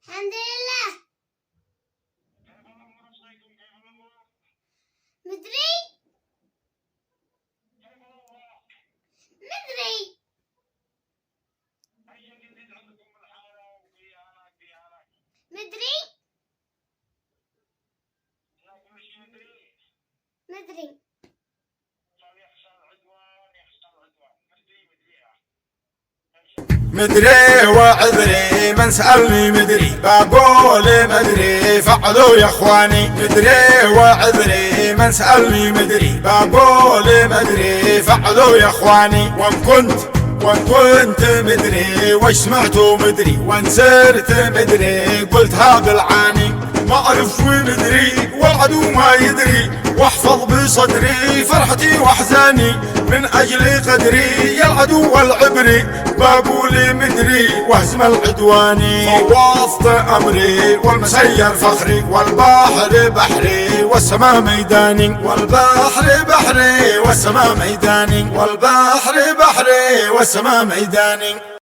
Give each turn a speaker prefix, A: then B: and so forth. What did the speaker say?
A: الحمد لله. مدري مدري مدري مدري
B: مدري وعذري من سألني مدري بقول مدري فعلوا يا اخواني. مدري وعذري من سألني مدري بقول مدري فعلوا يا اخواني. وان كنت مدري وش سمعتوا مدري وان سرت مدري قلت هذا العاني. ما اعرف ومدري والعدو ما يدري واحفظ بصدري فرحتي واحزاني من اجل قدري يا العدو والعبري. بقول مدري واهزم العدواني. فوضت امري والمسير فخري والبحر بحري والسماء ميداني. والبحر بحري والسماء ميداني. والبحر بحري والسماء ميداني.